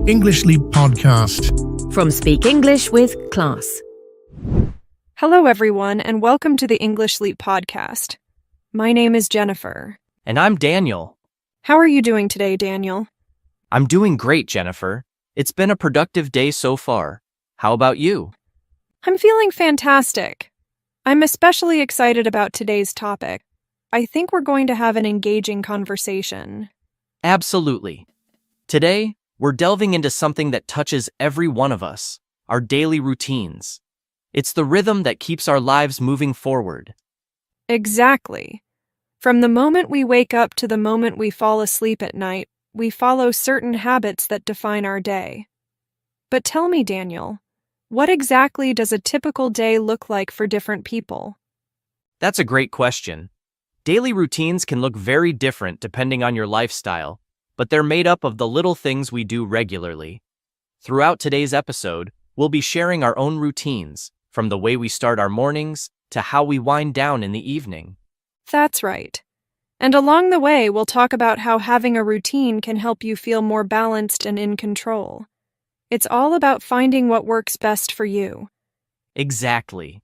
English Leap Podcast. From Speak English with Class. Hello, everyone, and welcome to the English Leap Podcast. My name is Jennifer. And I'm Daniel. How are you doing today, Daniel? I'm doing great, Jennifer. It's been a productive day so far. How about you? I'm feeling fantastic. I'm especially excited about today's topic. I think we're going to have an engaging conversation. Absolutely. Today, we're delving into something that touches every one of us, our daily routines. It's the rhythm that keeps our lives moving forward. Exactly. From the moment we wake up to the moment we fall asleep at night, we follow certain habits that define our day. But tell me, Daniel, what exactly does a typical day look like for different people? That's a great question. Daily routines can look very different depending on your lifestyle, but they're made up of the little things we do regularly. Throughout today's episode, we'll be sharing our own routines, from the way we start our mornings to how we wind down in the evening. That's right. And along the way, we'll talk about how having a routine can help you feel more balanced and in control. It's all about finding what works best for you. Exactly.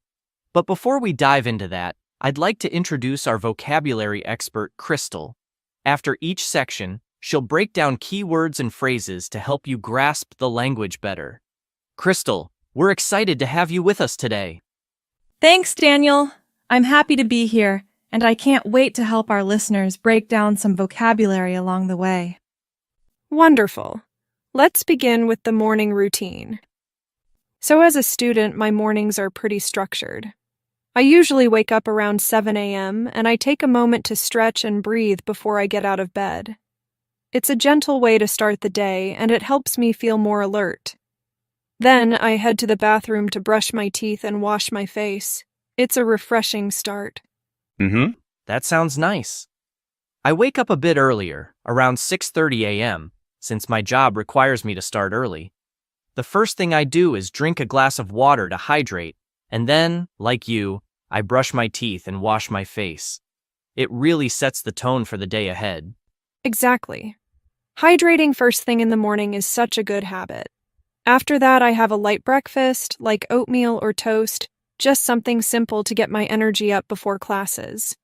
But before we dive into that, I'd like to introduce our vocabulary expert, Crystal. After each section, she'll break down key words and phrases to help you grasp the language better. Crystal, we're excited to have you with us today. Thanks, Daniel. I'm happy to be here, and I can't wait to help our listeners break down some vocabulary along the way. Wonderful. Let's begin with the morning routine. So as a student, my mornings are pretty structured. I usually wake up around 7 a.m., and I take a moment to stretch and breathe before I get out of bed. It's a gentle way to start the day, and it helps me feel more alert. Then I head to the bathroom to brush my teeth and wash my face. It's a refreshing start. That sounds nice. I wake up a bit earlier, around 6:30 a.m., since my job requires me to start early. The first thing I do is drink a glass of water to hydrate, and then, like you, I brush my teeth and wash my face. It really sets the tone for the day ahead. Exactly. Hydrating first thing in the morning is such a good habit. After that, I have a light breakfast, like oatmeal or toast, just something simple to get my energy up before classes.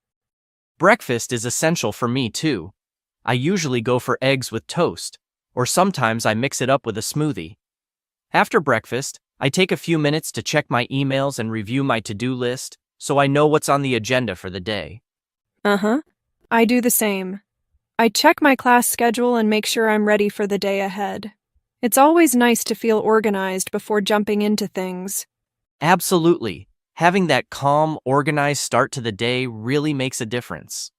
Breakfast is essential for me, too. I usually go for eggs with toast, or sometimes I mix it up with a smoothie. After breakfast, I take a few minutes to check my emails and review my to-do list, so I know what's on the agenda for the day. I do the same. I check my class schedule and make sure I'm ready for the day ahead. It's always nice to feel organized before jumping into things. Absolutely. Having that calm, organized start to the day really makes a difference.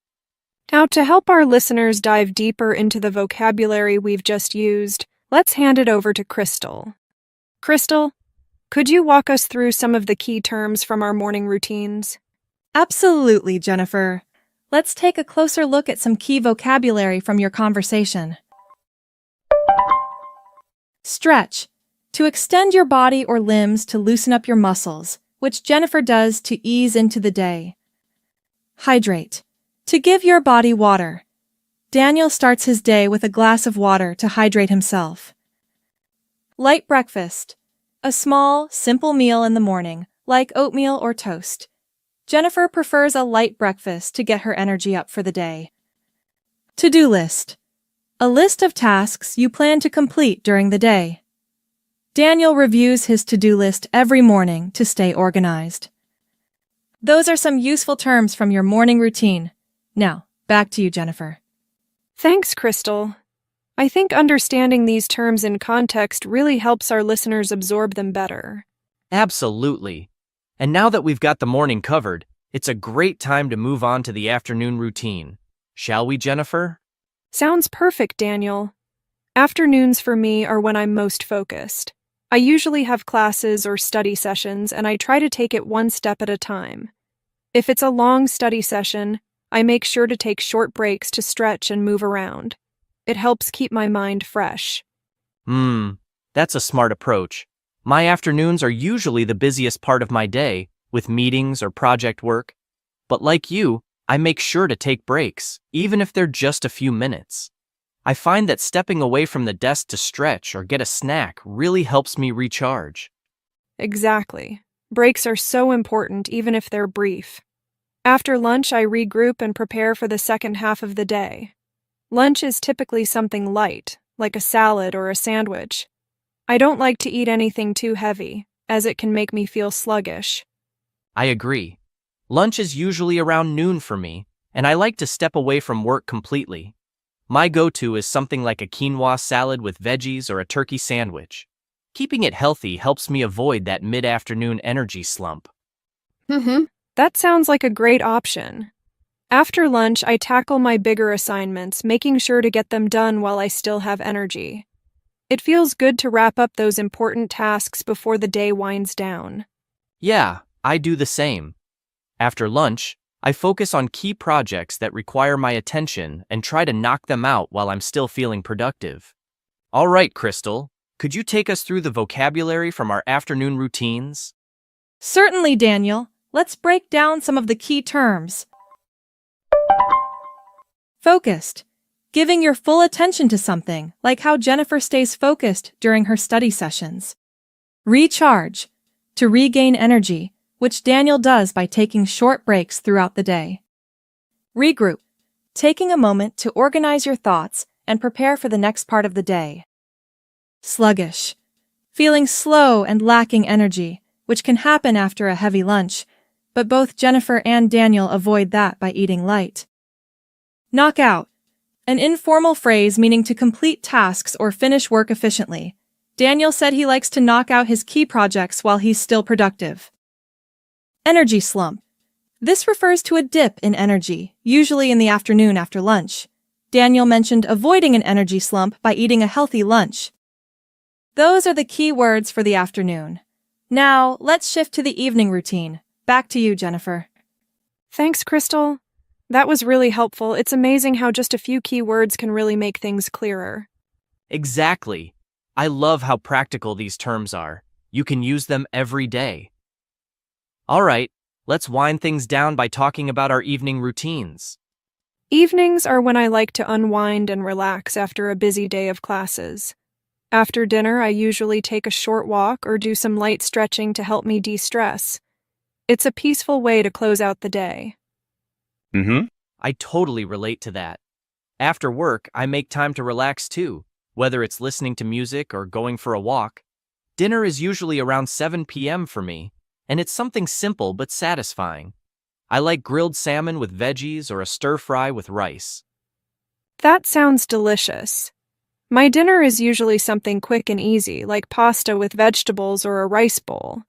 Now, to help our listeners dive deeper into the vocabulary we've just used, let's hand it over to Crystal. Crystal, could you walk us through some of the key terms from our morning routines? Absolutely, Jennifer. Let's take a closer look at some key vocabulary from your conversation. Stretch. To extend your body or limbs to loosen up your muscles, which Jennifer does to ease into the day. Hydrate. To give your body water. Daniel starts his day with a glass of water to hydrate himself. Light breakfast. A small, simple meal in the morning, like oatmeal or toast. Jennifer prefers a light breakfast to get her energy up for the day. To-do list. A list of tasks you plan to complete during the day. Daniel reviews his to-do list every morning to stay organized. Those are some useful terms from your morning routine. Now, back to you, Jennifer. Thanks, Crystal. I think understanding these terms in context really helps our listeners absorb them better. Absolutely. And now that we've got the morning covered, it's a great time to move on to the afternoon routine. Shall we, Jennifer? Sounds perfect, Daniel. Afternoons for me are when I'm most focused. I usually have classes or study sessions, and I try to take it one step at a time. If it's a long study session, I make sure to take short breaks to stretch and move around. It helps keep my mind fresh. That's a smart approach. My afternoons are usually the busiest part of my day, with meetings or project work. But like you, I make sure to take breaks, even if they're just a few minutes. I find that stepping away from the desk to stretch or get a snack really helps me recharge. Exactly. Breaks are so important even if they're brief. After lunch, I regroup and prepare for the second half of the day. Lunch is typically something light, like a salad or a sandwich. I don't like to eat anything too heavy, as it can make me feel sluggish. I agree. Lunch is usually around noon for me, and I like to step away from work completely. My go-to is something like a quinoa salad with veggies or a turkey sandwich. Keeping it healthy helps me avoid that mid-afternoon energy slump. That sounds like a great option. After lunch, I tackle my bigger assignments, making sure to get them done while I still have energy. It feels good to wrap up those important tasks before the day winds down. Yeah, I do the same. After lunch, I focus on key projects that require my attention and try to knock them out while I'm still feeling productive. All right, Crystal, could you take us through the vocabulary from our afternoon routines? Certainly, Daniel. Let's break down some of the key terms. Focused. Giving your full attention to something, like how Jennifer stays focused during her study sessions. Recharge. To regain energy, which Daniel does by taking short breaks throughout the day. Regroup. Taking a moment to organize your thoughts and prepare for the next part of the day. Sluggish. Feeling slow and lacking energy, which can happen after a heavy lunch, but both Jennifer and Daniel avoid that by eating light. Knockout. An informal phrase meaning to complete tasks or finish work efficiently. Daniel said he likes to knock out his key projects while he's still productive. Energy slump. This refers to a dip in energy, usually in the afternoon after lunch. Daniel mentioned avoiding an energy slump by eating a healthy lunch. Those are the key words for the afternoon. Now, let's shift to the evening routine. Back to you, Jennifer. Thanks, Crystal. That was really helpful. It's amazing how just a few key words can really make things clearer. Exactly. I love how practical these terms are. You can use them every day. All right, let's wind things down by talking about our evening routines. Evenings are when I like to unwind and relax after a busy day of classes. After dinner, I usually take a short walk or do some light stretching to help me de-stress. It's a peaceful way to close out the day. I totally relate to that. After work, I make time to relax too, whether it's listening to music or going for a walk. Dinner is usually around 7 p.m. for me, and it's something simple but satisfying. I like grilled salmon with veggies or a stir-fry with rice. That sounds delicious. My dinner is usually something quick and easy, like pasta with vegetables or a rice bowl.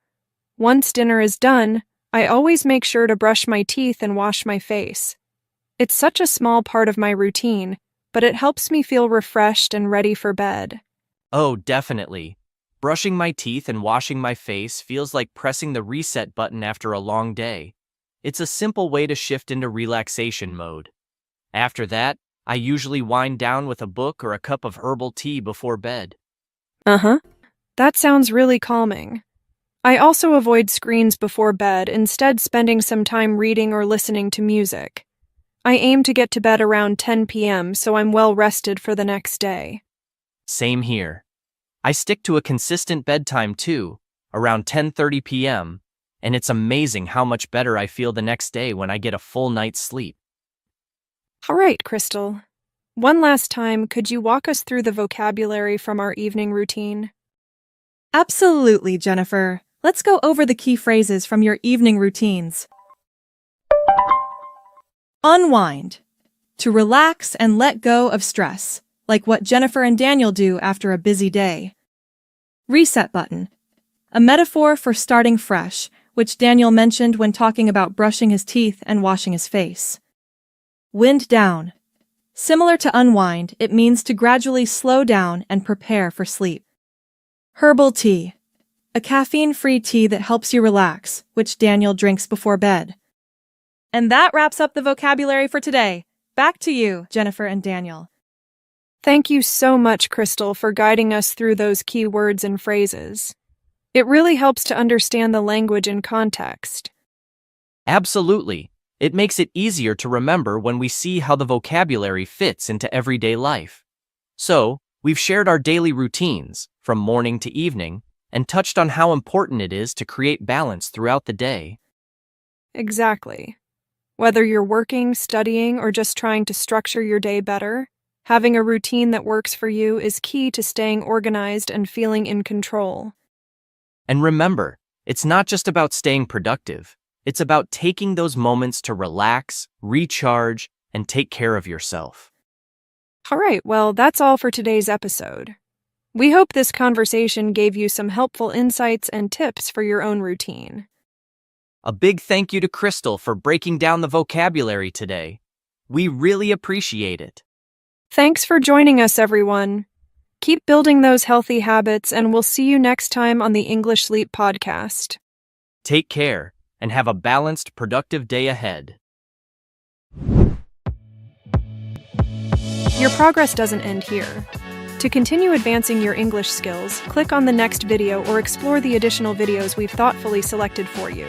Once dinner is done, I always make sure to brush my teeth and wash my face. It's such a small part of my routine, but it helps me feel refreshed and ready for bed. Oh, definitely. Brushing my teeth and washing my face feels like pressing the reset button after a long day. It's a simple way to shift into relaxation mode. After that, I usually wind down with a book or a cup of herbal tea before bed. That sounds really calming. I also avoid screens before bed, instead spending some time reading or listening to music. I aim to get to bed around 10 p.m. so I'm well rested for the next day. Same here. I stick to a consistent bedtime too, around 10:30 p.m., and it's amazing how much better I feel the next day when I get a full night's sleep. All right, Crystal. One last time, could you walk us through the vocabulary from our evening routine? Absolutely, Jennifer. Let's go over the key phrases from your evening routines. Unwind. To relax and let go of stress, like what Jennifer and Daniel do after a busy day. Reset button. A metaphor for starting fresh, which Daniel mentioned when talking about brushing his teeth and washing his face. Wind down. Similar to unwind, it means to gradually slow down and prepare for sleep. Herbal tea. A caffeine-free tea that helps you relax, which Daniel drinks before bed. And that wraps up the vocabulary for today. Back to you, Jennifer and Daniel. Thank you so much, Crystal, for guiding us through those key words and phrases. It really helps to understand the language in context. Absolutely. It makes it easier to remember when we see how the vocabulary fits into everyday life. So, we've shared our daily routines, from morning to evening, and touched on how important it is to create balance throughout the day. Exactly. Whether you're working, studying, or just trying to structure your day better, having a routine that works for you is key to staying organized and feeling in control. And remember, it's not just about staying productive, it's about taking those moments to relax, recharge, and take care of yourself. All right, well, that's all for today's episode. We hope this conversation gave you some helpful insights and tips for your own routine. A big thank you to Crystal for breaking down the vocabulary today. We really appreciate it. Thanks for joining us, everyone. Keep building those healthy habits, and we'll see you next time on the English Sleep Podcast. Take care, and have a balanced, productive day ahead. Your progress doesn't end here. To continue advancing your English skills, click on the next video or explore the additional videos we've thoughtfully selected for you.